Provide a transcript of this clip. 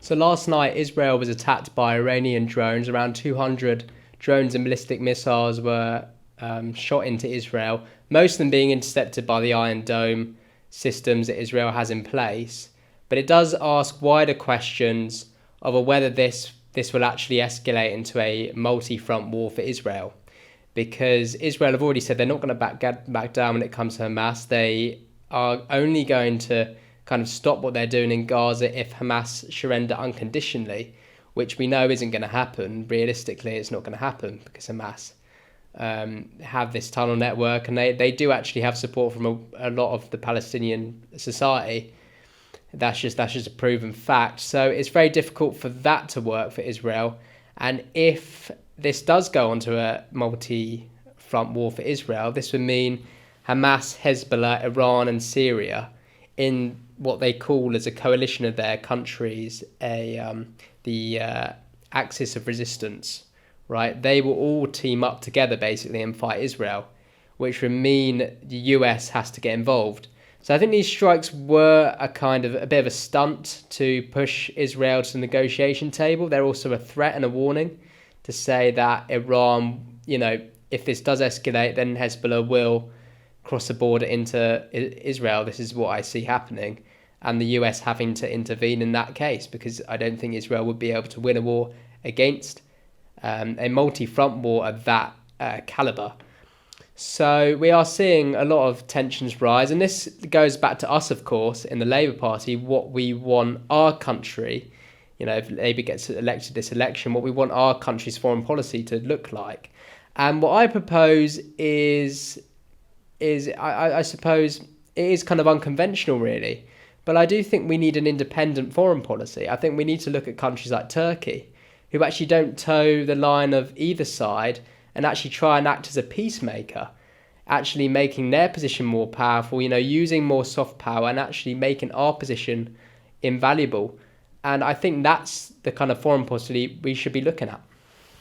So last night, Israel was attacked by Iranian drones. Around 200 drones and ballistic missiles were shot into Israel, most of them being intercepted by the Iron Dome systems that Israel has in place. But it does ask wider questions of whether this will actually escalate into a multi-front war for Israel. Because Israel have already said they're not going to back down when it comes to Hamas. They are only going to kind of stop what they're doing in Gaza if Hamas surrender unconditionally, which we know isn't going to happen. Realistically, it's not going to happen because Hamas have this tunnel network, and they do actually have support from a lot of the Palestinian society. That's just a proven fact. So it's very difficult for that to work for Israel. And if this does go onto a multi-front war for Israel, this would mean Hamas, Hezbollah, Iran and Syria in what they call as a coalition of their countries, the axis of resistance, right? They will all team up together basically and fight Israel, which would mean the US has to get involved. So I think these strikes were a bit of a stunt to push Israel to the negotiation table. They're also a threat and a warning to say that Iran, if this does escalate, then Hezbollah will cross the border into Israel. This is what I see happening, and the US having to intervene in that case, because I don't think Israel would be able to win a war against a multi-front war of that caliber. So we are seeing a lot of tensions rise, and this goes back to us, of course, in the Labour Party, what we want our country, if Labour gets elected this election, what we want our country's foreign policy to look like. And what I propose is I suppose it is kind of unconventional, really. But I do think we need an independent foreign policy. I think we need to look at countries like Turkey, who actually don't toe the line of either side and actually try and act as a peacemaker, actually making their position more powerful, using more soft power and actually making our position invaluable. And I think that's the kind of foreign policy we should be looking at.